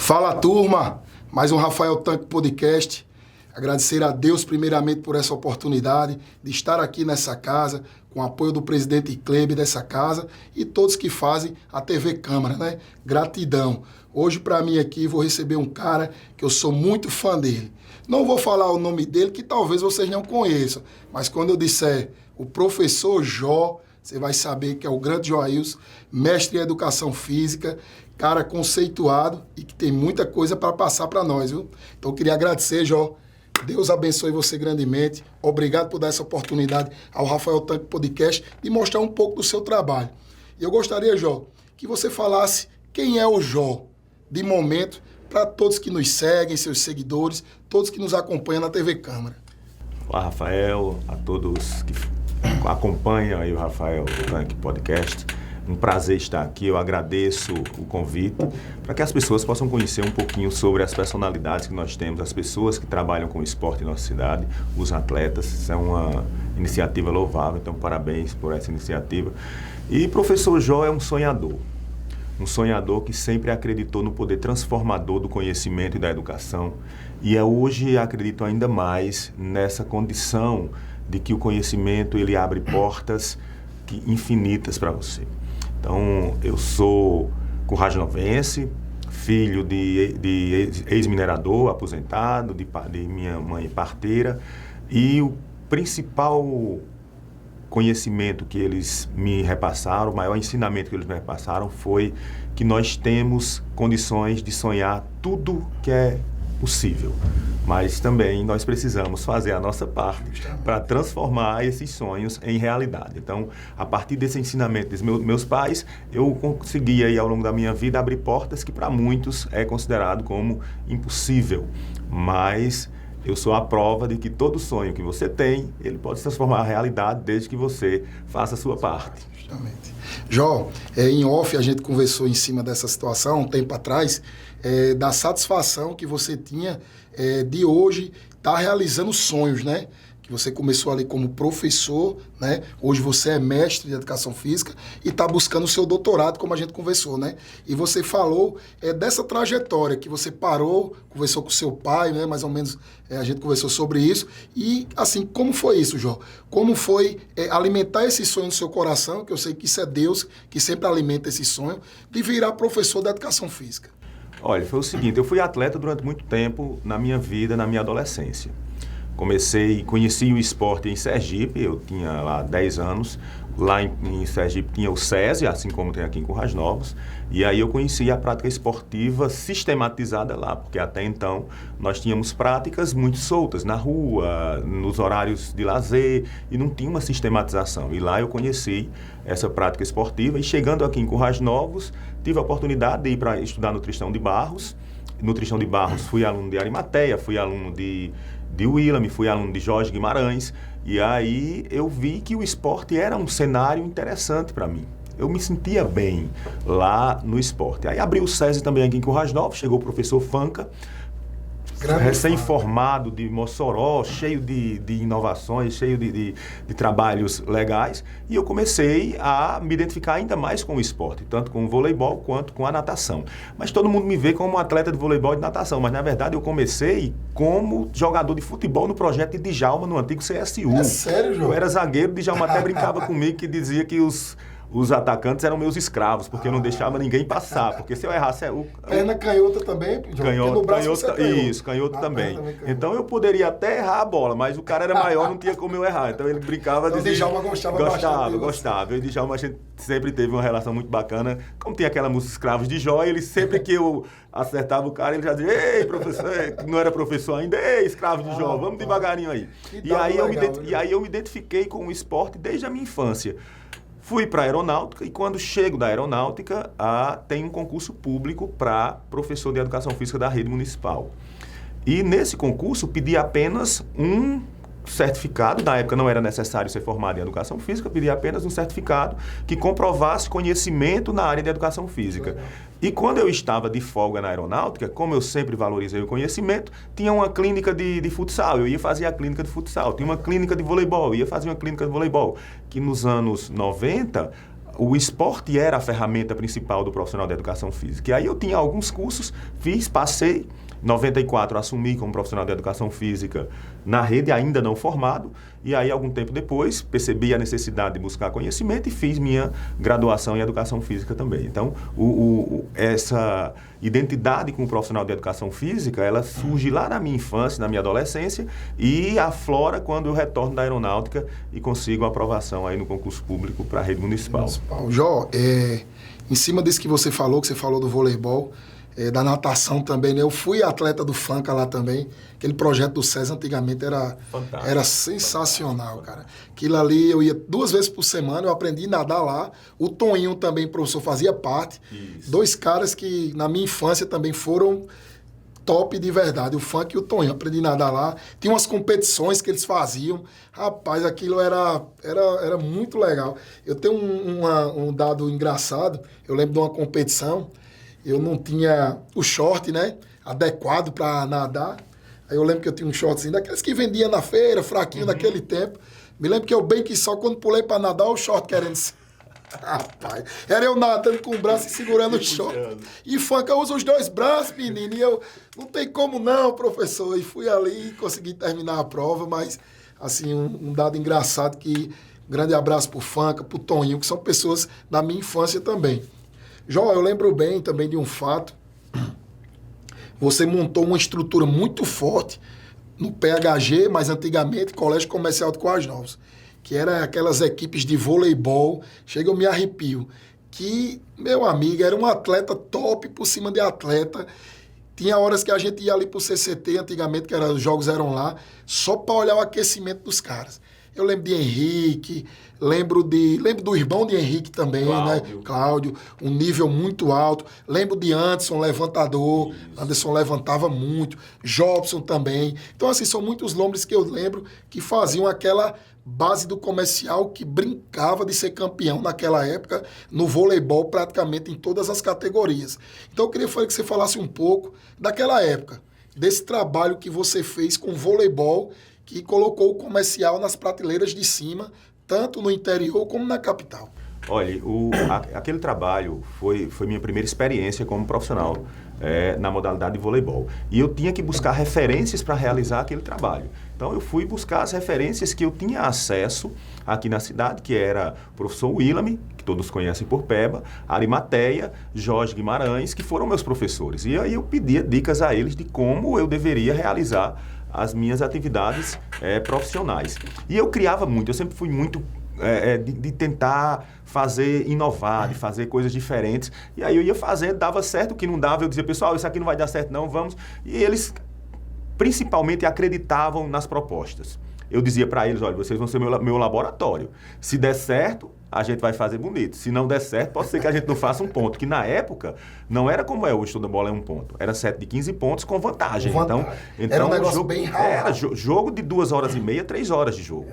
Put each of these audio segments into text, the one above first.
Fala, turma! Mais um Rafael Tanque Podcast. Agradecer a Deus primeiramente por essa oportunidade de estar aqui nessa casa, com o apoio do presidente Kleber dessa casa e todos que fazem a TV Câmara, né? Gratidão. Hoje, para mim aqui, vou receber um cara que eu sou muito fã dele. Não vou falar o nome dele, que talvez vocês não conheçam, mas quando eu disser o professor Jó, você vai saber que é o grande Joailson, mestre em educação física, cara conceituado e que tem muita coisa para passar para nós, viu? Então eu queria agradecer, Jó. Deus abençoe você grandemente. Obrigado por dar essa oportunidade ao Rafael Tanque Podcast de mostrar um pouco do seu trabalho. E eu gostaria, Jó, que você falasse quem é o Jó, de momento, para todos que nos seguem, seus seguidores, todos que nos acompanham na TV Câmara. Olá, Rafael, a todos que acompanham aí o Rafael Tanque Podcast. Um prazer estar aqui, eu agradeço o convite para que as pessoas possam conhecer um pouquinho sobre as personalidades que nós temos, as pessoas que trabalham com o esporte em nossa cidade, os atletas. Isso é uma iniciativa louvável, então parabéns por essa iniciativa. E professor Jó é um sonhador que sempre acreditou no poder transformador do conhecimento e da educação, e hoje acredito ainda mais nessa condição de que o conhecimento ele abre portas infinitas para você. Então, eu sou currajanovense, filho de ex-minerador, aposentado, de minha mãe parteira, e o principal conhecimento que eles me repassaram, o maior ensinamento que eles me repassaram foi que nós temos condições de sonhar tudo que é possível, mas também nós precisamos fazer a nossa parte para transformar esses sonhos em realidade. Então, a partir desse ensinamento dos meus pais, eu consegui aí ao longo da minha vida abrir portas que para muitos é considerado como impossível, mas eu sou a prova de que todo sonho que você tem, ele pode se transformar em realidade desde que você faça a sua parte. Justamente. Jó, em off a gente conversou em cima dessa situação um tempo atrás, da satisfação que você tinha de hoje estar realizando sonhos, né? Que você começou ali como professor, né? Hoje você é mestre de educação física e está buscando o seu doutorado, como a gente conversou, né? E você falou dessa trajetória que você parou, conversou com seu pai, né? Mais ou menos a gente conversou sobre isso. E, assim, como foi isso, Jó? Como foi alimentar esse sonho no seu coração, que eu sei que isso é Deus que sempre alimenta esse sonho, de virar professor da educação física? Olha, foi o seguinte, eu fui atleta durante muito tempo na minha vida, na minha adolescência. Conheci o esporte em Sergipe, eu tinha lá 10 anos, lá em Sergipe tinha o SESI, assim como tem aqui em Currais Novos, e aí eu conheci a prática esportiva sistematizada lá, porque até então nós tínhamos práticas muito soltas, na rua, nos horários de lazer, e não tinha uma sistematização. E lá eu conheci essa prática esportiva, e chegando aqui em Currais Novos, tive a oportunidade de ir para estudar no Tristão de Barros. No Tristão de Barros fui aluno de Arimateia, fui aluno de Willam, fui aluno de Jorge Guimarães, e aí eu vi que o esporte era um cenário interessante para mim. Eu me sentia bem lá no esporte. Aí abriu o SESI também aqui em Currais Novos, chegou o professor Fanca, recém-formado de Mossoró, cheio de inovações, cheio de trabalhos legais, e eu comecei a me identificar ainda mais com o esporte, tanto com o voleibol quanto com a natação. Mas todo mundo me vê como atleta de voleibol e de natação, mas na verdade eu comecei como jogador de futebol no projeto de Djalma, no antigo CSU. É sério, João? Eu era zagueiro, Djalma até brincava comigo, que dizia que os atacantes eram meus escravos, porque eu não deixava ninguém passar, porque se eu errasse... Perna canhota também? Canhoto também. Então eu poderia até errar a bola, mas o cara era maior, não tinha como eu errar. Então ele brincava... Então o Djalma gostava. Eu e o Djalma, a gente sempre teve uma relação muito bacana. Como tem aquela música Escravos de Jó, ele sempre que eu acertava o cara, ele já dizia: ei, professor, não era professor ainda, ei, escravo de Jó, vamos devagarinho aí. E aí eu me identifiquei com o esporte desde a minha infância. Fui para a aeronáutica e quando chego da aeronáutica, tem um concurso público para professor de educação física da rede municipal. E nesse concurso pedi apenas um certificado, na época não era necessário ser formado em educação física, pedi apenas um certificado que comprovasse conhecimento na área de educação física. E quando eu estava de folga na aeronáutica, como eu sempre valorizei o conhecimento, tinha uma clínica de futsal, eu ia fazer a clínica de futsal, tinha uma clínica de voleibol, eu ia fazer uma clínica de voleibol, que nos anos 90 o esporte era a ferramenta principal do profissional de educação física. E aí eu tinha alguns cursos, passei. Em 94 assumi como profissional de educação física na rede, ainda não formado, e aí algum tempo depois percebi a necessidade de buscar conhecimento e fiz minha graduação em educação física também. Então, essa identidade como profissional de educação física, ela surge lá na minha infância, na minha adolescência, e aflora quando eu retorno da aeronáutica e consigo a aprovação aí no concurso público para a rede municipal. Jó, em cima disso que você falou do voleibol, da natação também, né? Eu fui atleta do FANCA lá também. Aquele projeto do SES antigamente era sensacional, cara. Aquilo ali, eu ia 2 vezes por semana, eu aprendi a nadar lá. O Toninho também, professor, fazia parte. Isso. 2 caras que na minha infância também foram top de verdade. O Funk e o Toninho, aprendi a nadar lá. Tinha umas competições que eles faziam. Rapaz, aquilo era muito legal. Eu tenho um dado engraçado. Eu lembro de uma competição. Eu não tinha o short, né, adequado para nadar. Aí eu lembro que eu tinha um shortzinho daqueles que vendia na feira, fraquinho naquele tempo. Me lembro que eu bem que só quando pulei para nadar, o short querendo... Rapaz, era eu nadando com o braço e segurando o short. E Funk, eu uso os 2 braços, menino. E eu, não tem como não, professor. E fui ali e consegui terminar a prova, mas, assim, um dado engraçado que... Grande abraço pro Funk, pro Toninho, que são pessoas da minha infância também. Jó, eu lembro bem também de um fato. Você montou uma estrutura muito forte no PHG, mas antigamente Colégio Comercial de Coas Novas, que era aquelas equipes de voleibol, chega eu me arrepio, que, meu amigo, era um atleta top por cima de atleta. Tinha horas que a gente ia ali pro CCT, antigamente, que os jogos eram lá, só para olhar o aquecimento dos caras. Eu lembro de Henrique, lembro do irmão de Henrique também, Cláudio. Né? Cláudio, um nível muito alto. Lembro de Anderson, levantador. Isso. Anderson levantava muito. Jobson também. Então, assim, são muitos nomes que eu lembro que faziam aquela base do comercial que brincava de ser campeão naquela época no voleibol praticamente em todas as categorias. Então, eu queria que você falasse um pouco daquela época, desse trabalho que você fez com voleibol, que colocou o comercial nas prateleiras de cima, tanto no interior como na capital. Olha, aquele trabalho foi minha primeira experiência como profissional na modalidade de voleibol. E eu tinha que buscar referências para realizar aquele trabalho. Então, eu fui buscar as referências que eu tinha acesso aqui na cidade, que era o professor Willame, que todos conhecem por Peba, Arimateia, Jorge Guimarães, que foram meus professores. E aí eu pedia dicas a eles de como eu deveria realizar as minhas atividades profissionais. E eu criava muito, eu sempre fui muito de tentar inovar, de fazer coisas diferentes. E aí eu ia fazendo, dava certo, o que não dava, eu dizia, pessoal, isso aqui não vai dar certo não, vamos. E eles principalmente acreditavam nas propostas. Eu dizia para eles, olha, vocês vão ser meu laboratório. Se der certo, a gente vai fazer bonito. Se não der certo, pode ser que a gente não faça um ponto. Que na época, não era como é hoje, toda bola é um ponto. Era 7 de 15 pontos com vantagem. Então era um negócio bem raro. Era jogo de 2 horas e meia, 3 horas de jogo.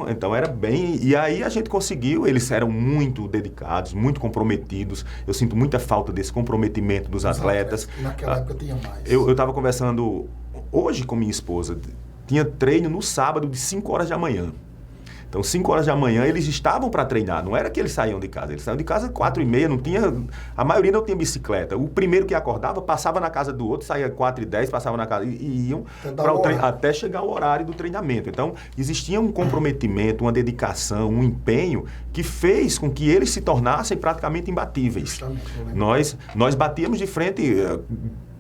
Então era bem... E aí a gente conseguiu, eles eram muito dedicados, muito comprometidos. Eu sinto muita falta desse comprometimento dos atletas. Naquela época tinha mais. Eu estava conversando hoje com minha esposa. Tinha treino no sábado de 5 horas da manhã. Então, 5 horas da manhã, eles estavam para treinar. Não era que eles saíam de casa. Eles saíam de casa às 4h30, não tinha... A maioria não tinha bicicleta. O primeiro que acordava, passava na casa do outro, saía 4h10, passava na casa... E iam até chegar o horário do treinamento. Então, existia um comprometimento, uma dedicação, um empenho que fez com que eles se tornassem praticamente imbatíveis. Nós batíamos de frente...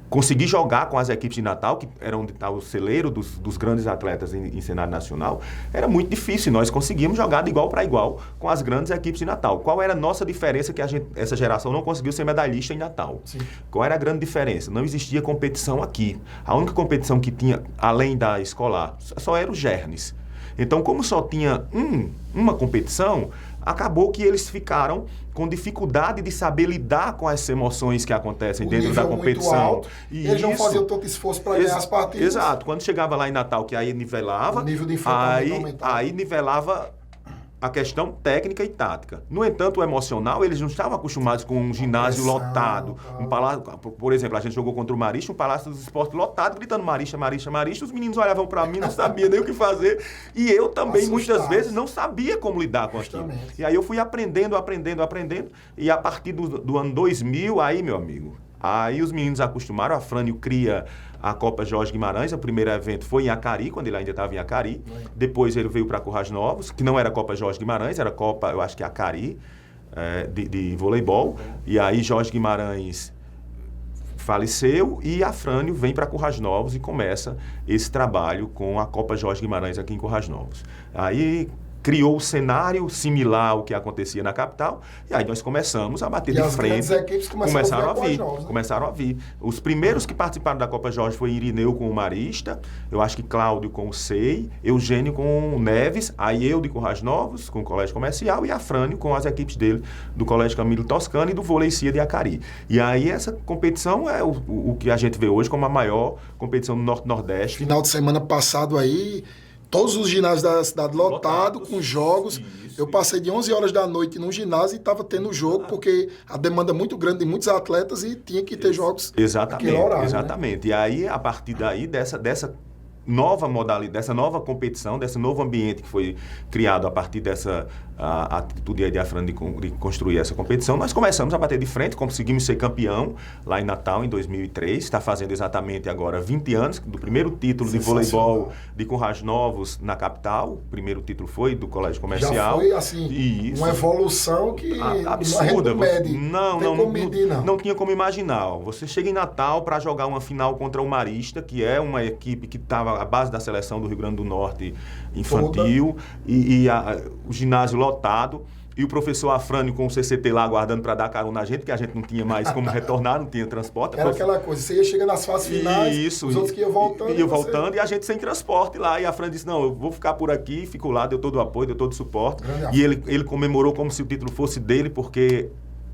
Conseguir jogar com as equipes de Natal, que era onde está o celeiro dos grandes atletas em cenário nacional, era muito difícil. Nós conseguíamos jogar de igual para igual com as grandes equipes de Natal. Qual era a nossa diferença que essa geração não conseguiu ser medalhista em Natal? Sim. Qual era a grande diferença? Não existia competição aqui. A única competição que tinha, além da escolar, só era o Gernes. Então, como só tinha uma competição, acabou que eles ficaram com dificuldade de saber lidar com as emoções que acontecem dentro da competição. Muito alto, e eles não faziam tanto esforço para ganhar as partidas. Exato. Quando chegava lá em Natal, que aí nivelava, o nível de enfrentamento aumentava. Aí nivelava a questão técnica e tática. No entanto, o emocional, eles não estavam acostumados com um ginásio lotado. Um palácio, por exemplo, a gente jogou contra o Marista, um Palácio dos Esportes lotado, gritando Marista, Marista, Marista. Os meninos olhavam para mim, não sabiam nem o que fazer. E eu também, muitas vezes, não sabia como lidar com aquilo. E aí eu fui aprendendo. E a partir do ano 2000, aí, meu amigo, aí os meninos acostumaram. A Frânio cria a Copa Jorge Guimarães. O primeiro evento foi em Acari, quando ele ainda estava em Acari. Depois ele veio para Currais Novos, que não era Copa Jorge Guimarães, era Copa, eu acho que Acari, de voleibol. E aí Jorge Guimarães faleceu e a Frânio vem para Currais Novos e começa esse trabalho com a Copa Jorge Guimarães aqui em Currais Novos. Aí criou um cenário similar ao que acontecia na capital, e aí nós começamos a bater de frente. As equipes começaram a vir. Os primeiros que participaram da Copa Jorge foi Irineu com o Marista, eu acho que Cláudio com o SEI, Eugênio com o Neves, aí eu de Currais Novos, com o Colégio Comercial, e a Frânio com as equipes dele, do Colégio Camilo Toscano e do Vôlei Cia de Acari. E aí essa competição é o que a gente vê hoje como a maior competição do Norte-Nordeste. Final de semana passado aí, todos os ginásios da cidade lotados, com jogos. Eu passei de 11 horas da noite num ginásio e estava tendo jogo, porque a demanda é muito grande de muitos atletas e tinha que ter jogos naquele horário. Exatamente. Né? E aí, a partir daí, dessa nova modalidade, dessa nova competição, desse novo ambiente que foi criado a partir dessa atitude aí de Afran de construir essa competição, nós começamos a bater de frente, conseguimos ser campeão lá em Natal em 2003, está fazendo exatamente agora 20 anos do primeiro título de voleibol de Currais Novos na capital. O primeiro título foi do Colégio Comercial. Já foi assim, uma evolução que absurda. Não Não tinha como imaginar. Você chega em Natal para jogar uma final contra o Marista, que é uma equipe que estava à base da seleção do Rio Grande do Norte infantil, e o ginásio lotado, e o professor Afrânio com o CCT lá aguardando para dar carona na gente, porque a gente não tinha mais como retornar, não tinha transporte. Era aquela coisa, você ia chegando nas fases finais, os outros que iam voltando. E a gente sem transporte lá, e a Afrânio disse, não, eu vou ficar por aqui, fico lá, deu todo o apoio, deu todo o suporte. E ele comemorou como se o título fosse dele, porque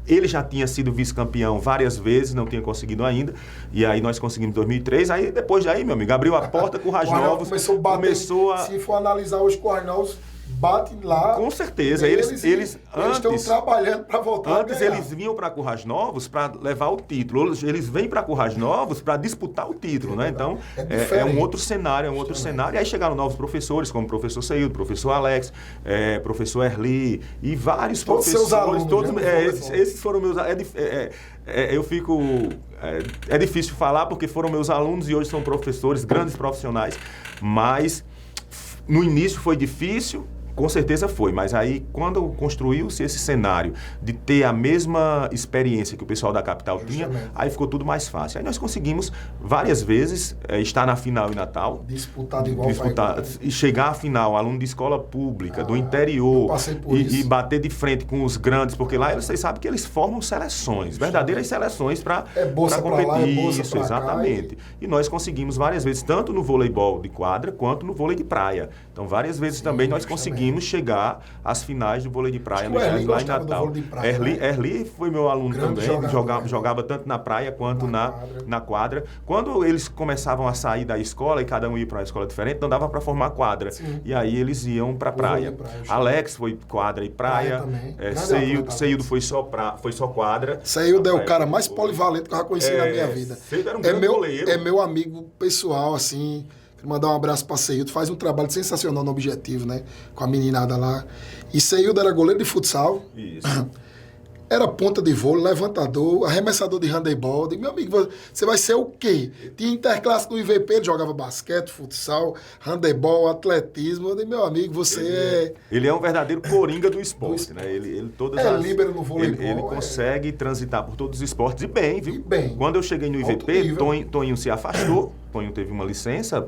ele já tinha sido vice-campeão várias vezes, não tinha conseguido ainda. E aí nós conseguimos em 2003. Aí depois daí, meu amigo, abriu a porta com o Currais Novos. Começou a... Se for analisar os Currais Novos, bate lá. Com certeza. Eles estão trabalhando para voltar antes a ganhar. Eles vinham para Currais Novos para levar o título. Eles vêm para Currais Novos para disputar o título, né? Então, é um outro cenário, E aí chegaram novos professores, como o professor Seildo, professor Alex, professor Erli e vários professores. Seus alunos, esses foram meus... eu fico... É difícil falar porque foram meus alunos e hoje são professores, grandes profissionais, mas no início foi difícil. Com certeza foi, mas aí quando construiu-se esse cenário de ter a mesma experiência que o pessoal da capital tinha, aí ficou tudo mais fácil. Aí nós conseguimos várias vezes estar na final em Natal. Disputar igual. E chegar à final, aluno de escola pública, do interior, e bater de frente com os grandes, porque lá vocês sabem que eles formam seleções, verdadeiras seleções para competir. Isso, exatamente. E nós conseguimos várias vezes, tanto no voleibol de quadra quanto no vôlei de praia. Então várias vezes também nós conseguimos chegar às finais do vôlei de praia lá em Natal. Erli foi meu aluno também, jogava tanto na praia quanto na quadra. Quando eles começavam a sair da escola e cada um ia para uma escola diferente, não dava para formar quadra. Sim. E aí eles iam para praia. Alex foi quadra e praia. Seildo foi só quadra. Seildo é o cara mais polivalente que eu já conheci na minha vida. Seildo era um grande goleiro. É meu amigo pessoal, assim. Quero mandar um abraço para Seildo, faz um trabalho sensacional no Objetivo, né? Com a meninada lá. E Seildo era goleiro de futsal. Isso. Era ponta de vôlei, levantador, arremessador de handebol. Digo, meu amigo, você vai ser o quê? Tinha interclasse no IVP, ele jogava basquete, futsal, handebol, atletismo. Eu digo, meu amigo, você Ele é um verdadeiro coringa do esporte, né? Ele líbero no voleibol. Ele consegue transitar por todos os esportes e bem, viu? E bem. Quando eu cheguei no IVP, Toninho se afastou. Toninho teve uma licença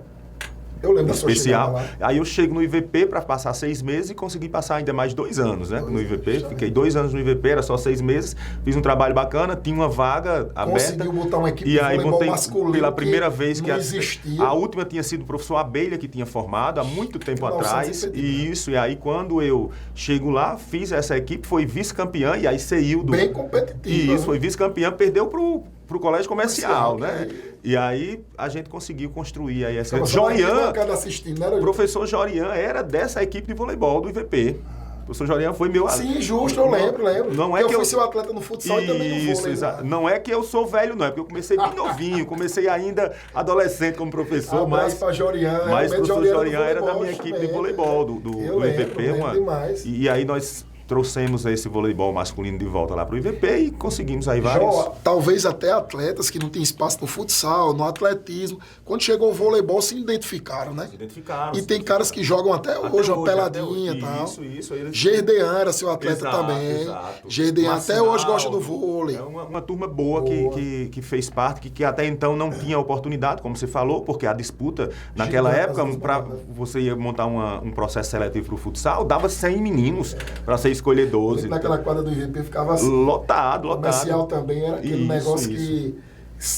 Eu lembro especial. Aí eu chego no IVP para passar 6 meses e consegui passar ainda mais 2 anos, né? No IVP, fiquei 2 anos no IVP, era só 6 meses, fiz um trabalho bacana, tinha uma vaga aberta. Conseguiu botar uma equipe de voleibol masculino pela primeira vez que existia. A última tinha sido o professor Abelha, que tinha formado há muito tempo atrás. E aí quando eu chego lá, fiz essa equipe, foi vice-campeã, e aí Seildo... Bem competitivo. E isso, foi vice-campeã, perdeu pro Colégio Comercial, né? E aí a gente conseguiu construir aí essa... Jorian, o professor Jorian era dessa equipe de voleibol do IVP. O professor Jorian foi meu aluno. Sim, justo, eu lembro. Não é que eu fui seu atleta no futsal e também no vôlei. Exato. Não é que eu sou velho, não. É porque eu comecei bem novinho. Comecei ainda adolescente como professor. Mas para Jorian. Mas o professor Jorian era da minha equipe de voleibol, do IVP. Demais. E aí nós trouxemos esse voleibol masculino de volta lá para o IVP e conseguimos aí vários... Talvez até atletas que não têm espaço no futsal, no atletismo, quando chegou o voleibol se identificaram, né? Se identificaram. E tem caras que jogam até hoje, uma peladinha e tal. Isso. Gerdean era seu atleta também. Exato. Gerdean até hoje gosta do vôlei. É uma turma boa. Que fez parte, que até então não tinha oportunidade, como você falou, porque a disputa naquela época, para você ia montar um processo seletivo para o futsal, dava 100 meninos para ser escolher 12. Naquela quadra do IVP ficava assim. Lotado. O comercial também era aquele negócio que...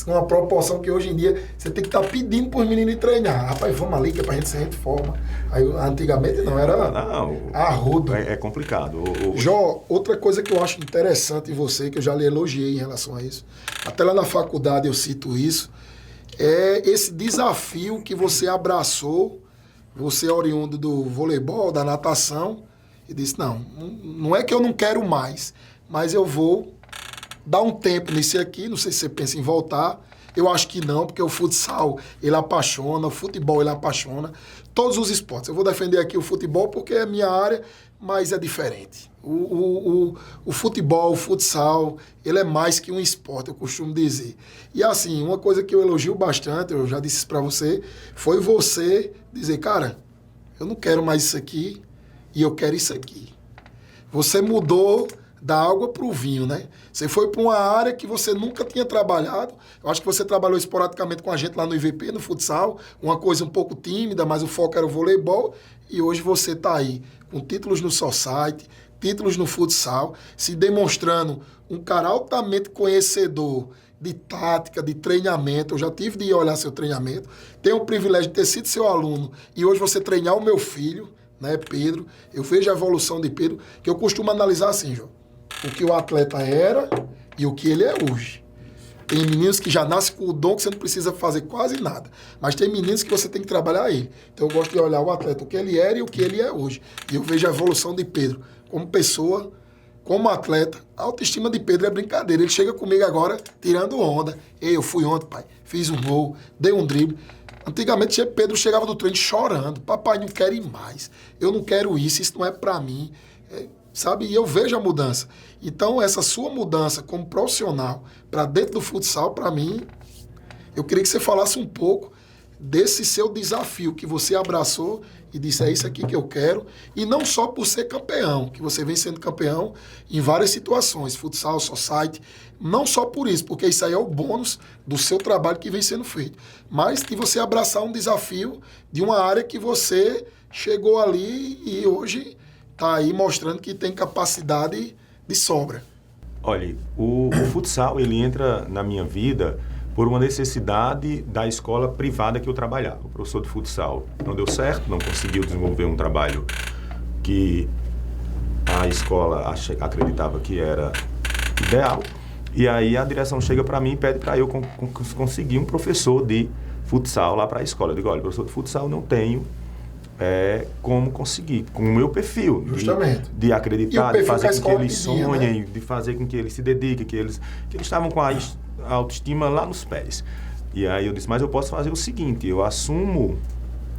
Uma proporção que hoje em dia você tem que estar pedindo para os meninos treinar. Rapaz, vamos ali que é para a gente se reforma. Aí, antigamente não, era arrudo. É complicado. Jó, outra coisa que eu acho interessante em você, que eu já lhe elogiei em relação a isso, até lá na faculdade eu cito isso, é esse desafio que você abraçou, você oriundo do voleibol, da natação, e disse, não é que eu não quero mais, mas eu vou dar um tempo nisso aqui, não sei se você pensa em voltar, eu acho que não, porque o futsal, ele apaixona, o futebol, ele apaixona, todos os esportes. Eu vou defender aqui o futebol porque é a minha área, mas é diferente. O futebol, o futsal, ele é mais que um esporte, eu costumo dizer. E assim, uma coisa que eu elogio bastante, eu já disse isso pra você, foi você dizer, cara, eu não quero mais isso aqui, e eu quero isso aqui. Você mudou da água para o vinho, né? Você foi para uma área que você nunca tinha trabalhado. Eu acho que você trabalhou esporadicamente com a gente lá no IVP, no futsal, uma coisa um pouco tímida, mas o foco era o voleibol. E hoje você está aí com títulos no society, títulos no futsal, se demonstrando um cara altamente conhecedor de tática, de treinamento. Eu já tive de ir olhar seu treinamento. Tenho o privilégio de ter sido seu aluno e hoje você treinar o meu filho, né, Pedro. Eu vejo a evolução de Pedro, que eu costumo analisar assim, João. O que o atleta era e o que ele é hoje. Tem meninos que já nascem com o dom que você não precisa fazer quase nada. Mas tem meninos que você tem que trabalhar ele. Então eu gosto de olhar o atleta, o que ele era e o que ele é hoje. E eu vejo a evolução de Pedro como pessoa, como atleta. A autoestima de Pedro é brincadeira. Ele chega comigo agora tirando onda. Eu fui ontem, pai, fiz um gol, dei um drible. Antigamente Pedro chegava do treino chorando. Papai, não quero ir mais. Eu não quero isso não é pra mim. Sabe? E eu vejo a mudança. Então, essa sua mudança como profissional para dentro do futsal, para mim, eu queria que você falasse um pouco desse seu desafio que você abraçou e disse, é isso aqui que eu quero. E não só por ser campeão, que você vem sendo campeão em várias situações, futsal, society, não só por isso, porque isso aí é o bônus do seu trabalho que vem sendo feito, mas de você abraçar um desafio de uma área que você chegou ali e hoje está aí mostrando que tem capacidade de sobra. Olha, o futsal, ele entra na minha vida por uma necessidade da escola privada que eu trabalhava. O professor de futsal não deu certo, não conseguiu desenvolver um trabalho que a escola acreditava que era ideal. E aí a direção chega para mim e pede para eu conseguir um professor de futsal lá para a escola. Eu digo, olha, professor de futsal não tenho como conseguir, com o meu perfil. Justamente. De acreditar, de fazer com que eles sonhem, né? De fazer com que eles se dediquem, que eles estavam com a autoestima lá nos pés. E aí eu disse, mas eu posso fazer o seguinte, eu assumo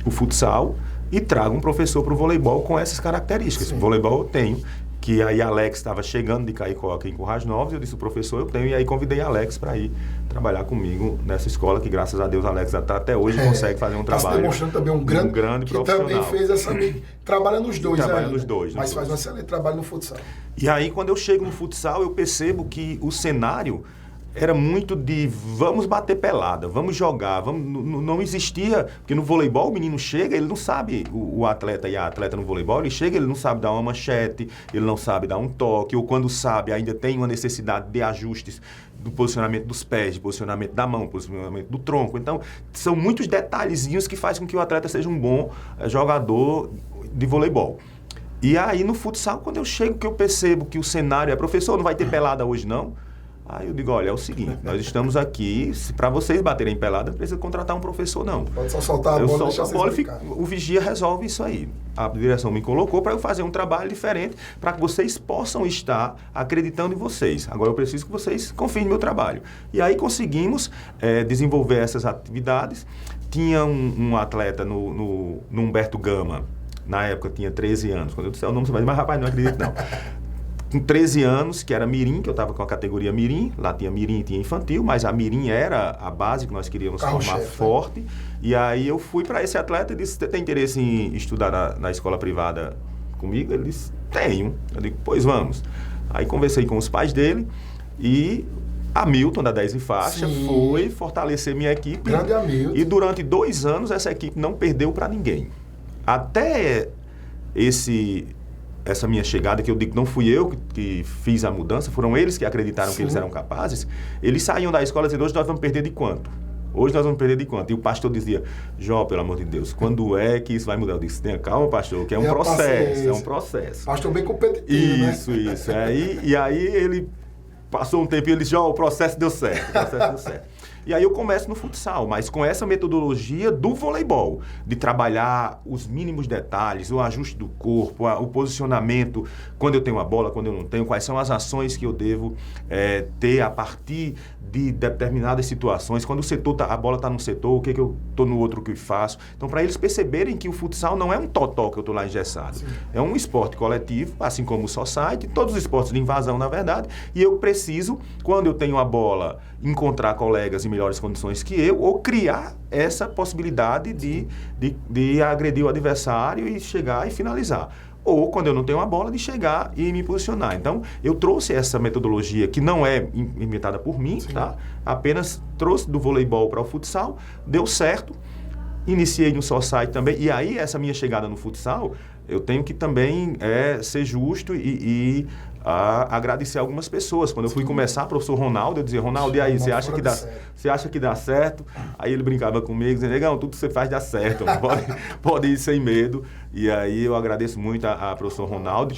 o futsal e trago um professor para o voleibol com essas características. Sim. O voleibol eu tenho, que aí Alex estava chegando de Caicó aqui em Currais Novos, eu disse, o professor eu tenho, e aí convidei Alex para ir trabalhar comigo nessa escola, que graças a Deus Alex até hoje consegue fazer um trabalho. Está demonstrando também um grande profissional. Que também fez essa... trabalha nos dois, trabalha nos dois. Mas faz um excelente trabalho no futsal. E aí quando eu chego no futsal, eu percebo que o cenário era muito de vamos bater pelada, vamos jogar, não existia, porque no voleibol o menino chega, ele não sabe, o atleta e a atleta no voleibol, ele chega, ele não sabe dar uma manchete, ele não sabe dar um toque, ou quando sabe ainda tem uma necessidade de ajustes do posicionamento dos pés, de posicionamento da mão, posicionamento do tronco. Então, são muitos detalhezinhos que fazem com que o atleta seja um bom jogador de voleibol. E aí no futsal, quando eu chego, que eu percebo que o cenário é, professor, não vai ter pelada hoje não? Aí eu digo, olha, é o seguinte, nós estamos aqui, para vocês baterem pelada, não precisa contratar um professor, não. Pode só soltar a bola e deixar vocês brincar. O vigia resolve isso aí. A direção me colocou para eu fazer um trabalho diferente, para que vocês possam estar acreditando em vocês. Agora eu preciso que vocês confiem no meu trabalho. E aí conseguimos desenvolver essas atividades. Tinha um atleta no Humberto Gama, na época tinha 13 anos. Quando eu disser o nome, você vai dizer, mas rapaz, não acredito não. Com 13 anos, que era mirim, que eu estava com a categoria mirim, lá tinha mirim e tinha infantil, mas a mirim era a base que nós queríamos formar forte. Né? E aí eu fui para esse atleta e disse, você tem interesse em estudar na escola privada comigo? Ele disse, tenho. Eu digo, pois vamos. Aí conversei com os pais dele e Hamilton, da 10 e faixa, foi fortalecer minha equipe. Grande Hamilton. E durante 2 anos essa equipe não perdeu para ninguém. Até essa minha chegada, que eu digo, não fui eu que fiz a mudança, foram eles que acreditaram que eles eram capazes, eles saíam da escola dizendo, hoje nós vamos perder de quanto? Hoje nós vamos perder de quanto? E o pastor dizia, Jó, pelo amor de Deus, quando é que isso vai mudar? Eu disse, tenha calma, pastor, que é um processo, é um processo. Pastor bem competitivo, isso, né? Isso. E aí ele passou um tempo e ele disse, Jó, o processo deu certo. E aí eu começo no futsal, mas com essa metodologia do voleibol, de trabalhar os mínimos detalhes, o ajuste do corpo, o posicionamento, quando eu tenho a bola, quando eu não tenho, quais são as ações que eu devo ter a partir de determinadas situações, quando a bola está num setor, o que eu estou no outro que faço. Então, para eles perceberem que o futsal não é um totó que eu estou lá engessado, é um esporte coletivo, assim como o society, todos os esportes de invasão, na verdade, e eu preciso, quando eu tenho a bola, encontrar colegas em melhores condições que eu, ou criar essa possibilidade de agredir o adversário e chegar e finalizar. Ou, quando eu não tenho a bola, de chegar e me posicionar. Então, eu trouxe essa metodologia, que não é inventada por mim, tá? Apenas trouxe do voleibol para o futsal, deu certo, iniciei no society também, e aí essa minha chegada no futsal, eu tenho que também ser justo e agradecer algumas pessoas. Quando eu fui começar, professor Ronaldo, eu dizia, Ronaldo, e aí, você acha que dá certo? Aí ele brincava comigo, dizendo, negão, tudo que você faz dá certo, pode ir sem medo. E aí eu agradeço muito a professor Ronaldo.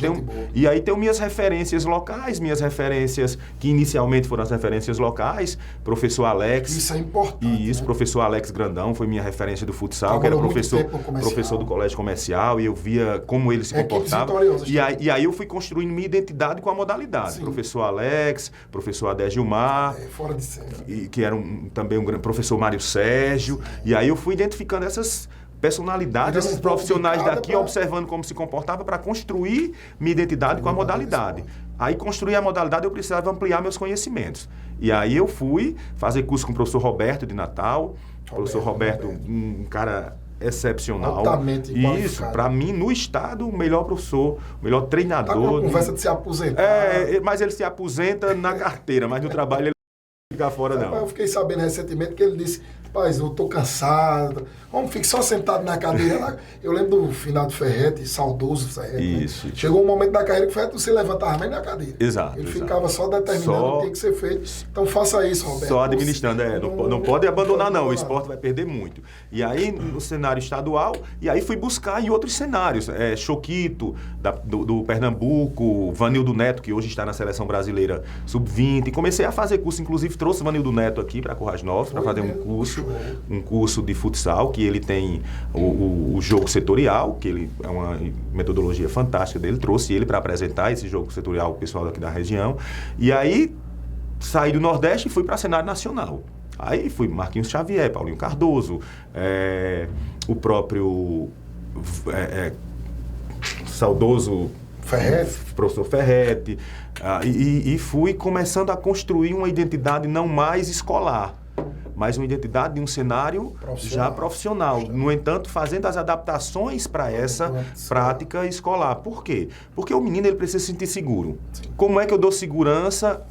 E aí tenho minhas referências locais, minhas referências que inicialmente foram as referências locais, professor Alex. Isso é importante. Isso, professor Alex Grandão foi minha referência do futsal, que era professor do colégio comercial, e eu via como ele se comportava. E aí eu fui construindo minha identidade com a modalidade. Sim. Professor Alex, professor Adé Gilmar, fora de série. Que era também um grande professor Mário Sérgio. Sim. E aí eu fui identificando essas personalidades, esses profissionais daqui, observando como se comportava para construir minha identidade com a modalidade. Aí, construir a modalidade, eu precisava ampliar meus conhecimentos. E aí eu fui fazer curso com o professor Roberto de Natal. Professor Roberto, um cara excepcional. Altamente qualificado. Isso, para mim, no estado, o melhor professor, o melhor treinador. Tá com a conversa de se aposentar. Mas ele se aposenta na carteira, mas no trabalho ele não fica fora, não. Eu fiquei sabendo recentemente que ele disse, rapaz, eu tô cansado, vamos ficar só sentado na cadeira lá. Eu lembro do final do Ferretti, saudoso Ferretti. Isso. Né? Chegou um momento da carreira que o Ferretti não se levantava mais na cadeira. Exato. Ele ficava só determinando o que tinha que ser feito. Então faça isso, Roberto. Só administrando, não pode abandonar, não. O esporte vai perder muito. E aí, no cenário estadual, e aí fui buscar em outros cenários. Choquito, do Pernambuco, Vanildo Neto, que hoje está na seleção brasileira sub-20. Comecei a fazer curso, inclusive trouxe Vanildo Neto aqui para Currais Novos, para fazer um curso de futsal, que ele tem o jogo setorial, que ele é uma metodologia fantástica dele, trouxe ele para apresentar esse jogo setorial ao pessoal daqui da região. E aí, saí do Nordeste e fui para cenário nacional. Aí fui Marquinhos Xavier, Paulinho Cardoso, o próprio saudoso professor Ferretti, e fui começando a construir uma identidade não mais escolar, mas uma identidade de um cenário já profissional. No entanto, fazendo as adaptações para essa prática escolar. Por quê? Porque o menino ele precisa se sentir seguro. Sim. Como é que eu dou segurança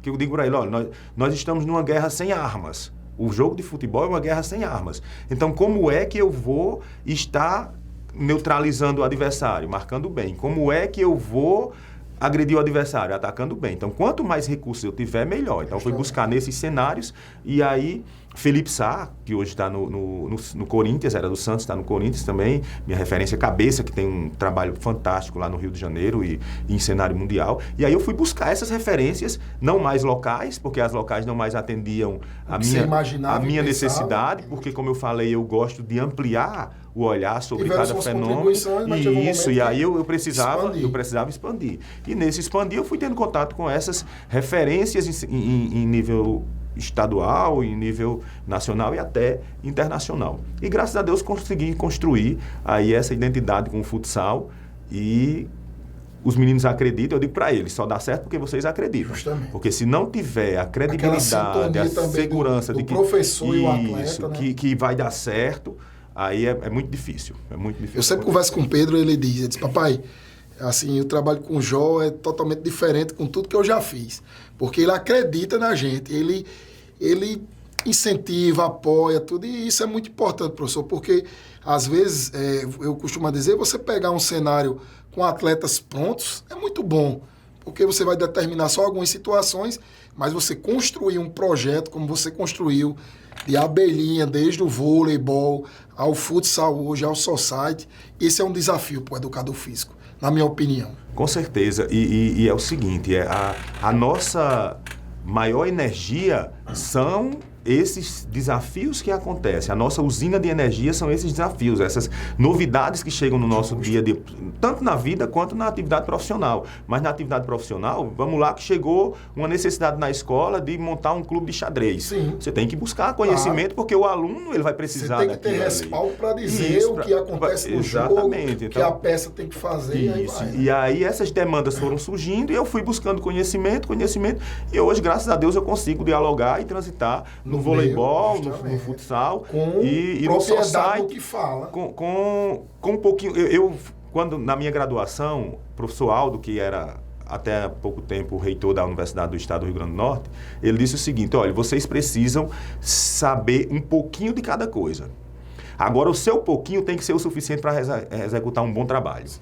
que eu digo para ele, olha, nós estamos numa guerra sem armas. O jogo de futebol é uma guerra sem armas. Então, como é que eu vou estar neutralizando o adversário, marcando bem? Como é que eu vou agredir o adversário, atacando bem? Então, quanto mais recursos eu tiver, melhor. Então, fui buscar nesses cenários e aí Felipe Sá, que hoje está no Corinthians, era do Santos, está no Corinthians também, minha referência cabeça, que tem um trabalho fantástico lá no Rio de Janeiro e em cenário mundial. E aí eu fui buscar essas referências, não mais locais, porque as locais não mais atendiam a minha necessidade, porque, como eu falei, eu gosto de ampliar o olhar sobre cada fenômeno. E aí eu precisava expandir. E nesse expandir eu fui tendo contato com essas referências em nível estadual, em nível nacional e até internacional. E graças a Deus consegui construir aí essa identidade com o futsal e os meninos acreditam, eu digo para eles, só dá certo porque vocês acreditam. Justamente. Porque se não tiver a credibilidade, a segurança do de que professor e o atleta, né? que vai dar certo, aí é muito difícil. É muito difícil. Eu sempre converso com o Pedro, ele diz, papai, assim, o trabalho com o Jó é totalmente diferente com tudo que eu já fiz. Porque ele acredita na gente, ele incentiva, apoia tudo, e isso é muito importante, professor, porque às vezes, eu costumo dizer, você pegar um cenário com atletas prontos é muito bom, porque você vai determinar só algumas situações, mas você construir um projeto como você construiu, de abelhinha, desde o voleibol ao futsal hoje, ao society, esse é um desafio para o educador físico, na minha opinião. Com certeza, e é o seguinte, a nossa maior energia são esses desafios que acontecem. A nossa usina de energia são esses desafios, essas novidades que chegam no nosso dia a dia, tanto na vida quanto na atividade profissional. Mas na atividade profissional, vamos lá que chegou uma necessidade na escola de montar um clube de xadrez. Sim. Você tem que buscar conhecimento, porque o aluno ele vai precisar daquilo. Você tem que ter respaldo para dizer o que acontece no jogo, o que a peça tem que fazer. Isso. E aí essas demandas foram surgindo e eu fui buscando conhecimento, e hoje, graças a Deus, eu consigo dialogar e transitar no voleibol, no futsal e no society, que fala. Com um pouquinho. Eu, quando na minha graduação, o professor Aldo, que era até há pouco tempo o reitor da Universidade do Estado do Rio Grande do Norte, ele disse o seguinte: olha, vocês precisam saber um pouquinho de cada coisa. Agora, o seu pouquinho tem que ser o suficiente para executar um bom trabalho. Sim.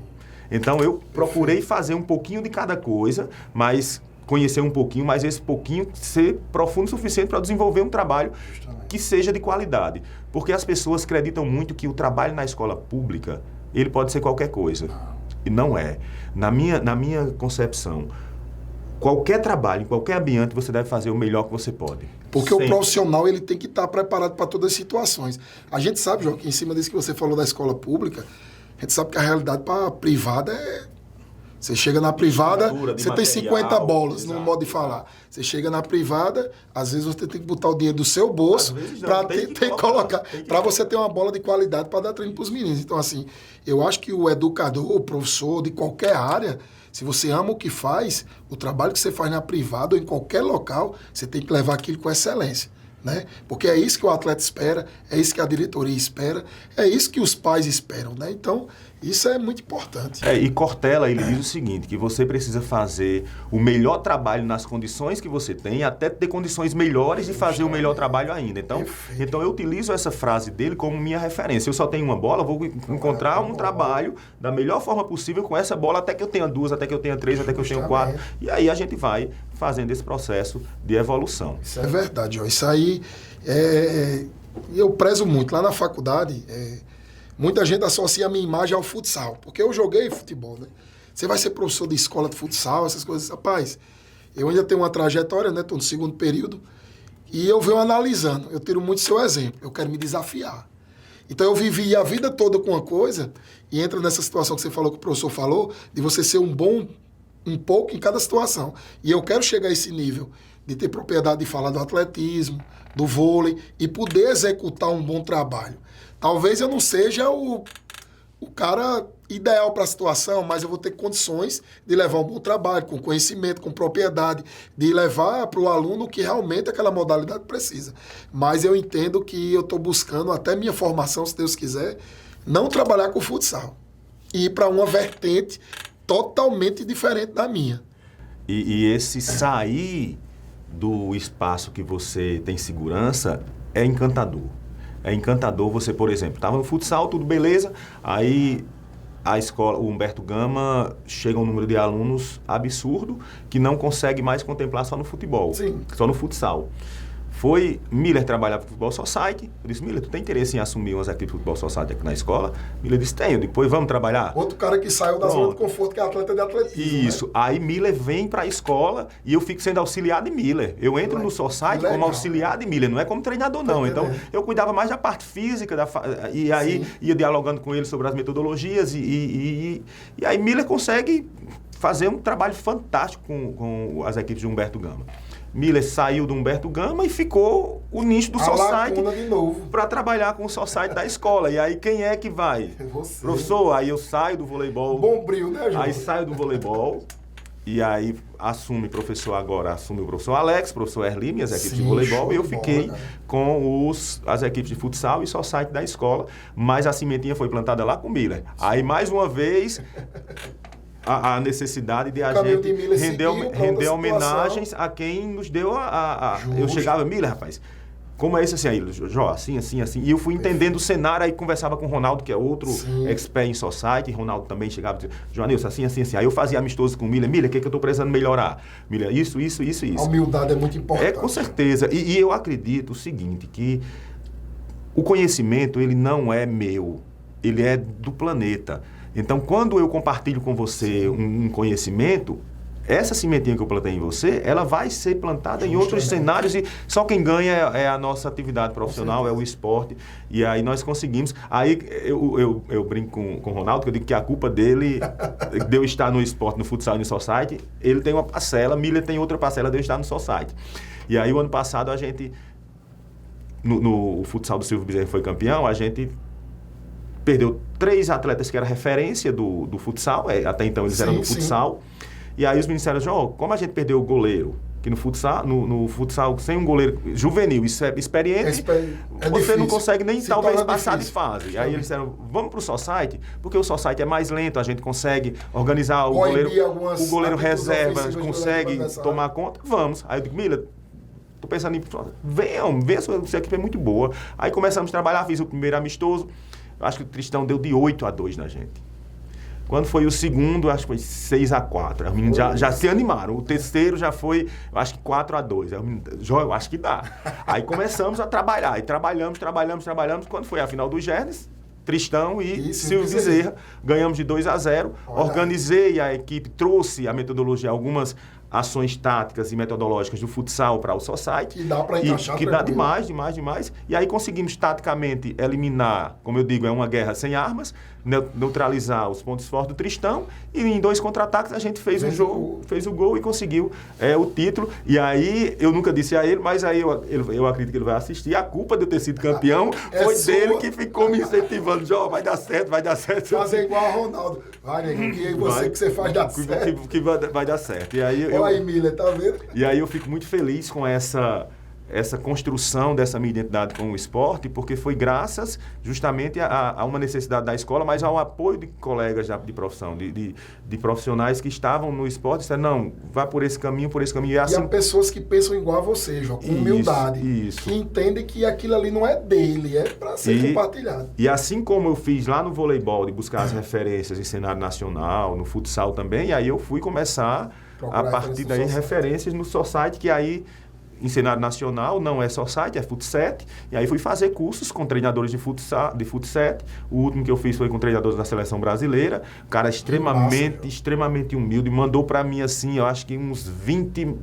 Então, eu procurei fazer um pouquinho de cada coisa, mas conhecer um pouquinho, mas esse pouquinho ser profundo o suficiente para desenvolver um trabalho que seja de qualidade. Porque as pessoas acreditam muito que o trabalho na escola pública, ele pode ser qualquer coisa. E não é. Na minha concepção, qualquer trabalho, em qualquer ambiente, você deve fazer o melhor que você pode. Porque sempre. O profissional ele tem que estar preparado para todas as situações. A gente sabe, Joaquim, em cima disso que você falou da escola pública, a gente sabe que a realidade para a privada é... Você chega na privada, você tem 50 bolas, no modo de falar. Você chega na privada, às vezes você tem que botar o dinheiro do seu bolso para colocar, para você ter uma bola de qualidade para dar treino para os meninos. Então, assim, eu acho que o educador, o professor de qualquer área, se você ama o que faz, o trabalho que você faz na privada ou em qualquer local, você tem que levar aquilo com excelência. Né? Porque é isso que o atleta espera, é isso que a diretoria espera, é isso que os pais esperam, né? Então, isso é muito importante. E Cortella, ele diz o seguinte, que você precisa fazer o melhor trabalho nas condições que você tem, até ter condições melhores de fazer o melhor trabalho ainda. Então eu utilizo essa frase dele como minha referência. Eu só tenho uma bola, vou encontrar um trabalho da melhor forma possível com essa bola, até que eu tenha 2, até que eu tenha 3, até que eu tenha 4. E aí a gente vai fazendo esse processo de evolução. Isso é verdade, ó. Isso aí, eu prezo muito. Lá na faculdade, muita gente associa a minha imagem ao futsal, porque eu joguei futebol, né? Você vai ser professor de escola de futsal, essas coisas. Rapaz, eu ainda tenho uma trajetória, né? Estou no 2º período, e eu venho analisando. Eu tiro muito seu exemplo. Eu quero me desafiar. Então, eu vivi a vida toda com uma coisa, e entra nessa situação que você falou, que o professor falou, de você ser um pouco em cada situação. E eu quero chegar a esse nível de ter propriedade de falar do atletismo, do vôlei, e poder executar um bom trabalho. Talvez eu não seja o cara ideal para a situação, mas eu vou ter condições de levar um bom trabalho, com conhecimento, com propriedade, de levar para o aluno o que realmente aquela modalidade precisa. Mas eu entendo que eu estou buscando, até minha formação, se Deus quiser, não trabalhar com futsal. E ir para uma vertente totalmente diferente da minha. E esse sair do espaço que você tem segurança é encantador. É encantador você, por exemplo, estava no futsal, tudo beleza, aí a escola, o Humberto Gama, chega um número de alunos absurdo que não consegue mais contemplar só no futebol, Sim. Só no futsal. Miller trabalhava no Futebol Society. Eu disse, Miller, tu tem interesse em assumir umas equipes de Futebol Society aqui na escola? Miller disse, tenho. Depois vamos trabalhar. Outro cara que saiu da zona de conforto, que é atleta de atletismo. Isso. Né? Aí Miller vem para a escola e eu fico sendo auxiliar de Miller. Eu entro no Society como auxiliar de Miller, não é como treinador, não. Então, eu cuidava mais da parte física, e aí ia dialogando com ele sobre as metodologias, e aí Miller consegue fazer um trabalho fantástico com as equipes de Humberto Gama. Miller saiu do Humberto Gama e ficou o nicho do Society para trabalhar com o Society da escola. E aí quem é que vai? Você. Professor, aí eu saio do voleibol. Bombril, né, João? Aí saio do voleibol e aí assume o professor Alex, professor Erli, minhas equipes de voleibol, e eu fiquei com as equipes de futsal e Society da escola, mas a sementinha foi plantada lá com o Miller. Aí mais uma vez... A necessidade de a gente render homenagens a quem nos deu Eu chegava, Miller, rapaz, como é isso assim? Aí, Jó, assim. E eu fui entendendo o cenário, aí conversava com o Ronaldo, que é outro expert em Society. Ronaldo também chegava e dizia, Joanilson, assim. Aí eu fazia amistoso com o Miller. Miller, o que eu estou precisando melhorar? Miller, isso. A humildade é muito importante. Com certeza. E eu acredito o seguinte, que o conhecimento, ele não é meu, ele é do planeta. Então, quando eu compartilho com você um conhecimento, essa sementinha que eu plantei em você, ela vai ser plantada em outros cenários e só quem ganha é a nossa atividade profissional, é o esporte. E aí nós conseguimos. Aí eu brinco com o Ronaldo, que eu digo que a culpa dele, de eu estar no esporte, no futsal e no Society, ele tem uma parcela, Miller tem outra parcela de eu estar no Society. E aí o ano passado a gente, no futsal do Silvio Bezerra foi campeão, a gente perdeu 3 atletas que eram referência do futsal, até então eles eram do futsal. E aí os meninos disseram, João, como a gente perdeu o goleiro, que no futsal sem um goleiro juvenil, experiente, você difícil. Não consegue nem talvez passar de fase. E aí eles disseram, vamos para o Society, porque o Society é mais lento, a gente consegue organizar o goleiro reserva, consegue tomar conta, vamos. Aí eu digo, Miller, tô pensando em... Venham, sua equipe é muito boa. Aí começamos a trabalhar, fiz o primeiro amistoso, acho que o Tristão deu de 8-2 na gente. Quando foi o segundo, acho que foi 6-4. Os meninos já se animaram. O terceiro já foi, acho que 4-2. Eu acho que dá. Aí começamos a trabalhar. Aí trabalhamos. Quando foi a final dos Gernes, Tristão e Silvio Bezerra. Ganhamos de 2-0. Organizei a equipe, trouxe a metodologia, algumas ações táticas e metodológicas do futsal para o Society. Que dá para encaixar. Que dá demais. E aí conseguimos taticamente eliminar, como eu digo, é uma guerra sem armas, neutralizar os pontos fortes do Tristão, e em 2 contra-ataques a gente fez o gol e conseguiu o título. E aí, eu nunca disse a ele, mas aí eu acredito que ele vai assistir. A culpa de eu ter sido campeão foi dele, que ficou me incentivando. Jó, vai dar certo. Fazer igual a Ronaldo. Vai, neguinho, e aí que você faz dar certo. Que vai dar certo. E aí, Olha aí, Miller, tá vendo? E aí eu fico muito feliz com essa construção dessa minha identidade com o esporte, porque foi graças justamente a uma necessidade da escola, mas ao apoio de colegas de profissão, de profissionais que estavam no esporte, disseram, não, vá por esse caminho. E há pessoas que pensam igual a você, João, com humildade, que entendem que aquilo ali não é dele, é para ser compartilhado. E assim como eu fiz lá no voleibol, de buscar as referências em cenário nacional, no futsal também, e aí eu fui começar, a partir daí, referências no Society, que aí... Em cenário nacional, não é Society, é Futset. E aí fui fazer cursos com treinadores de Futset. O último que eu fiz foi com treinadores da Seleção Brasileira. O cara extremamente humilde. Mandou para mim, assim, eu acho que uns 20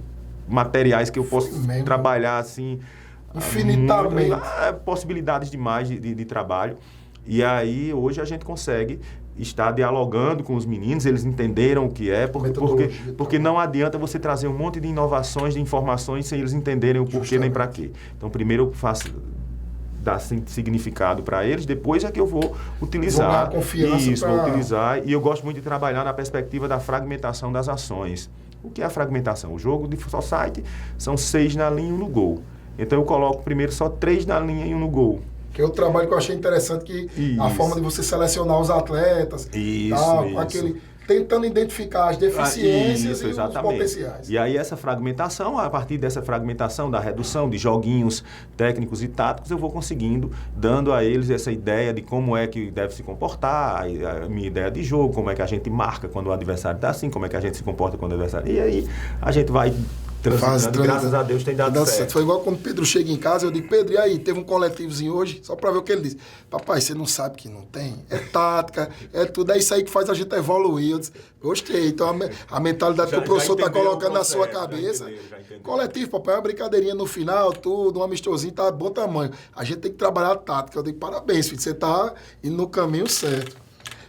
materiais que eu posso trabalhar, assim... Infinitamente. Possibilidades demais de trabalho. E aí, hoje, a gente consegue... está dialogando com os meninos, eles entenderam o que é, porque não adianta você trazer um monte de inovações, de informações, sem eles entenderem o porquê nem para quê. Então, primeiro eu faço dar significado para eles, depois é que eu vou utilizar. Vou dar confiança vou utilizar, e eu gosto muito de trabalhar na perspectiva da fragmentação das ações. O que é a fragmentação? O jogo de Society são 6 na linha e 1 no gol. Então, eu coloco primeiro só 3 na linha e 1 no gol. Que é o trabalho que eu achei interessante, que a forma de você selecionar os atletas, tentando identificar as deficiências e os potenciais. E aí essa fragmentação, a partir dessa fragmentação, da redução de joguinhos técnicos e táticos, eu vou conseguindo, dando a eles essa ideia de como é que deve se comportar, a minha ideia de jogo, como é que a gente marca quando o adversário está assim, como é que a gente se comporta quando o adversário... E aí a gente vai transitando, graças a Deus tem dado certo. Foi igual quando o Pedro chega em casa, eu digo, Pedro, e aí, teve um coletivozinho hoje? Só pra ver o que ele disse. Papai, você não sabe que não tem? É tática, é tudo, é isso aí que faz a gente evoluir. Eu disse, gostei. Então a mentalidade que o professor tá colocando na sua cabeça. Já entendeu. Coletivo, papai, é uma brincadeirinha no final, tudo, um amistosinho, tá bom tamanho. A gente tem que trabalhar a tática. Eu digo, parabéns, filho, você tá indo no caminho certo.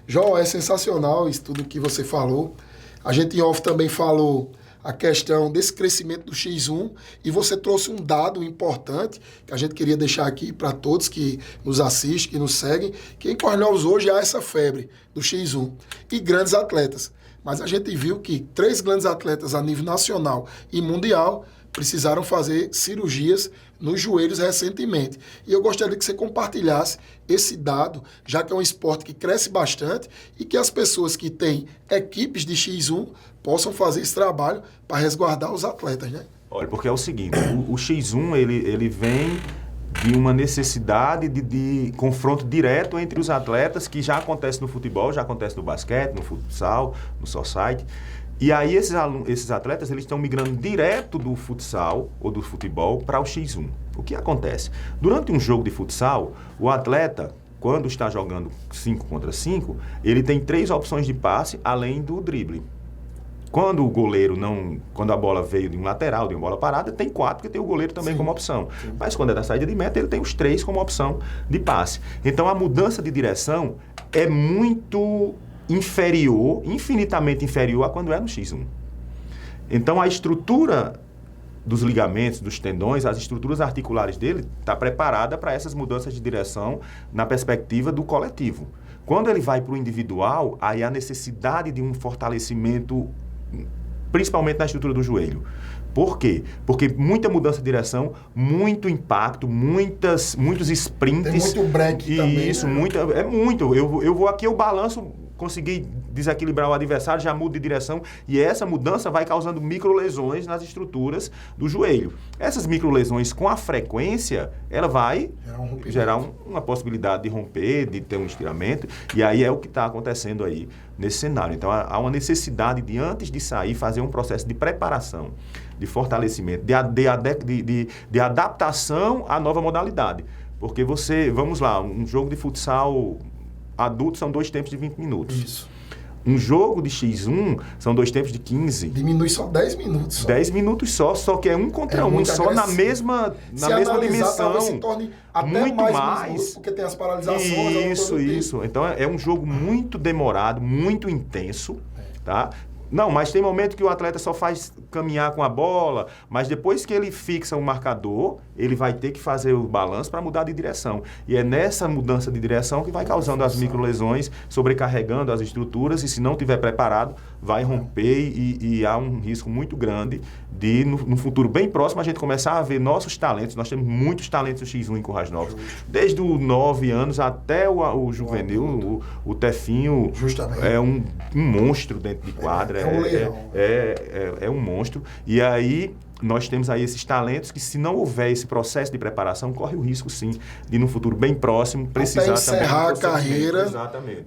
João, é sensacional isso tudo que você falou. A gente em off também falou a questão desse crescimento do X1 e você trouxe um dado importante que a gente queria deixar aqui para todos que nos assistem, que nos seguem, que em Cornelius hoje há essa febre do X1 e grandes atletas. Mas a gente viu que 3 grandes atletas a nível nacional e mundial precisaram fazer cirurgias nos joelhos recentemente. E eu gostaria que você compartilhasse esse dado, já que é um esporte que cresce bastante e que as pessoas que têm equipes de X1 possam fazer esse trabalho para resguardar os atletas, né? Olha, porque é o seguinte, o X1 ele vem de uma necessidade de confronto direto entre os atletas, que já acontece no futebol, já acontece no basquete, no futsal, no society. E aí esses atletas eles estão migrando direto do futsal ou do futebol para o X1. O que acontece? Durante um jogo de futsal, o atleta, quando está jogando 5 contra 5, ele tem 3 opções de passe além do drible. Quando o goleiro quando a bola veio de um lateral, de uma bola parada, tem 4, porque tem o goleiro também como opção. Sim. Mas quando é da saída de meta, ele tem os 3 como opção de passe. Então a mudança de direção é muito inferior, infinitamente inferior a quando é no X1. Então a estrutura dos ligamentos, dos tendões, as estruturas articulares dele está preparada para essas mudanças de direção na perspectiva do coletivo. Quando ele vai para o individual, aí há necessidade de um fortalecimento, principalmente na estrutura do joelho. Por quê? Porque muita mudança de direção, muito impacto, muitos sprints. Tem muito break também. Isso, né? É muito. Eu vou aqui, eu balanço, consegui desequilibrar o adversário, já mudo de direção, e essa mudança vai causando microlesões nas estruturas do joelho. Essas microlesões, com a frequência, ela vai gerar uma possibilidade de romper, de ter um estiramento, e aí é o que está acontecendo aí nesse cenário. Então, há uma necessidade de, antes de sair, fazer um processo de preparação, de fortalecimento, de adaptação à nova modalidade. Porque vamos lá, um jogo de futsal adulto são 2 tempos de 20 minutos. Isso. Um jogo de X1 são 2 tempos de 15. Diminui só 10 minutos. 10 minutos só que é 1 contra 1, só na mesma dimensão. Se torne até muito mais minutos, porque tem as paralisações. Isso. Então é um jogo muito demorado, muito intenso, tá? Não, mas tem momento que o atleta só faz caminhar com a bola, mas depois que ele fixa um marcador, ele vai ter que fazer o balanço para mudar de direção. E é nessa mudança de direção que vai causando as microlesões, sobrecarregando as estruturas, e se não estiver preparado, vai romper e há um risco muito grande de, no futuro bem próximo, a gente começar a ver nossos talentos. Nós temos muitos talentos no X1 em Currais Novos, desde os 9 anos até o juvenil, o Tefinho. Justamente. É um monstro dentro de quadra. É um monstro. E aí nós temos aí esses talentos que, se não houver esse processo de preparação, corre o risco, sim, de no futuro bem próximo precisar até encerrar a carreira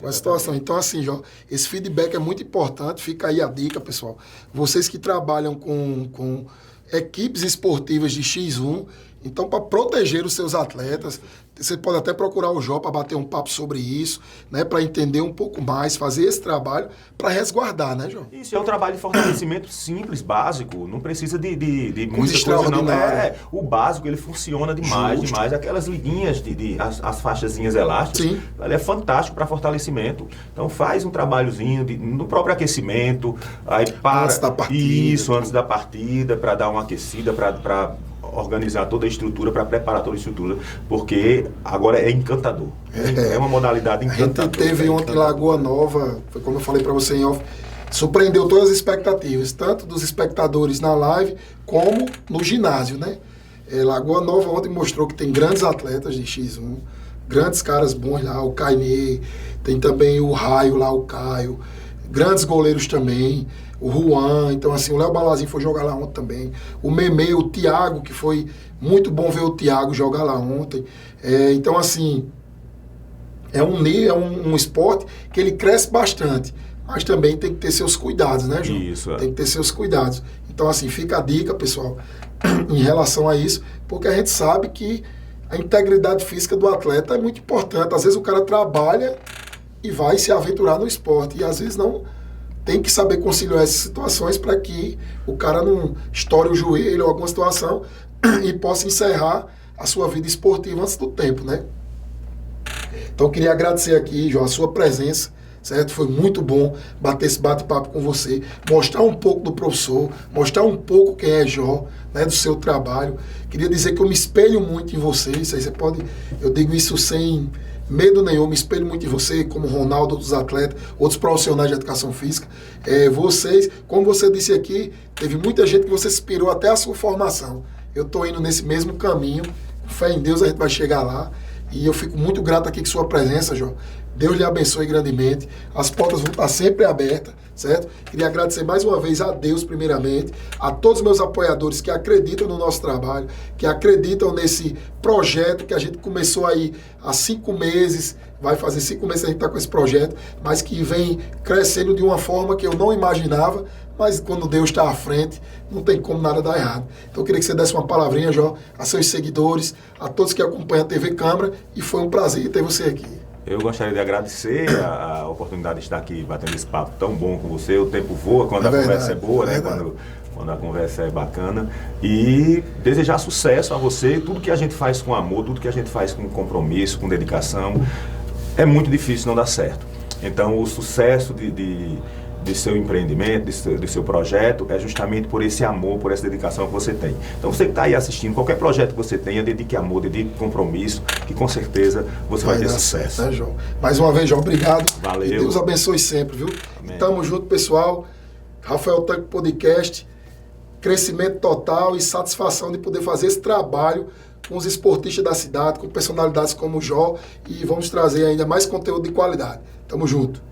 com a situação. Então, assim, João, esse feedback é muito importante. Fica aí a dica, pessoal. Vocês que trabalham com equipes esportivas de X1, então, para proteger os seus atletas, você pode até procurar o Jó para bater um papo sobre isso, né? Para entender um pouco mais, fazer esse trabalho para resguardar, né, João? Isso é um trabalho de fortalecimento simples, básico. Não precisa de muita coisa, não. O básico, ele funciona demais. Aquelas liguinhas, as faixazinhas elásticas, sim, ele é fantástico para fortalecimento. Então, faz um trabalhozinho no próprio aquecimento, aí para antes da partida. Isso, antes da partida, para dar uma aquecida, para organizar toda a estrutura, para preparar toda a estrutura, porque agora é encantador. É uma modalidade encantadora. A gente teve ontem Lagoa Nova, foi como eu falei para você em off, surpreendeu todas as expectativas, tanto dos espectadores na live, como no ginásio, né? Lagoa Nova ontem mostrou que tem grandes atletas de X1, grandes caras bons lá, o Cainê, tem também o Raio lá, o Caio, grandes goleiros também, o Juan, então assim, o Léo Balazinho foi jogar lá ontem também, o Meme, o Thiago, que foi muito bom ver o Thiago jogar lá ontem, então assim, é um esporte que ele cresce bastante, mas também tem que ter seus cuidados, né, João? Isso. Tem que ter seus cuidados. Então, assim, fica a dica, pessoal, em relação a isso, porque a gente sabe que a integridade física do atleta é muito importante. Às vezes o cara trabalha e vai se aventurar no esporte, e às vezes não tem que saber conciliar essas situações para que o cara não estoure o joelho ou alguma situação e possa encerrar a sua vida esportiva antes do tempo, né? Então eu queria agradecer aqui, João, a sua presença, certo? Foi muito bom bater esse bate-papo com você, mostrar um pouco do professor, mostrar um pouco quem é Jó, né, do seu trabalho. Queria dizer que eu me espelho muito em você, isso aí você pode, eu digo isso sem medo nenhum, me espelho muito em você, como Ronaldo, outros atletas, outros profissionais de educação física. Vocês, como você disse aqui, teve muita gente que você inspirou até a sua formação. Eu estou indo nesse mesmo caminho, com fé em Deus a gente vai chegar lá. E eu fico muito grato aqui com sua presença, João. Deus lhe abençoe grandemente. As portas vão estar sempre abertas, certo? Queria agradecer mais uma vez a Deus, primeiramente, a todos os meus apoiadores que acreditam no nosso trabalho, que acreditam nesse projeto que a gente começou aí há 5 meses, vai fazer 5 meses que a gente está com esse projeto, mas que vem crescendo de uma forma que eu não imaginava, mas quando Deus está à frente, não tem como nada dar errado. Então eu queria que você desse uma palavrinha, Jó, a seus seguidores, a todos que acompanham a TV Câmara, e foi um prazer ter você aqui. Eu gostaria de agradecer a oportunidade de estar aqui batendo esse papo tão bom com você. O tempo voa quando a conversa é boa, né? Quando a conversa é bacana. E desejar sucesso a você. Tudo que a gente faz com amor, tudo que a gente faz com compromisso, com dedicação, é muito difícil não dar certo. Então o sucesso de seu empreendimento, de seu projeto, é justamente por esse amor, por essa dedicação que você tem. Então você que está aí assistindo, qualquer projeto que você tenha, dedique amor, dedique compromisso, que com certeza você vai ter sucesso. Certo, né, João? Mais uma vez, João, obrigado. Valeu. E Deus abençoe sempre, viu? Amém. Tamo junto, pessoal. Rafael Tanque Podcast, crescimento total e satisfação de poder fazer esse trabalho com os esportistas da cidade, com personalidades como o Jó, e vamos trazer ainda mais conteúdo de qualidade. Tamo junto.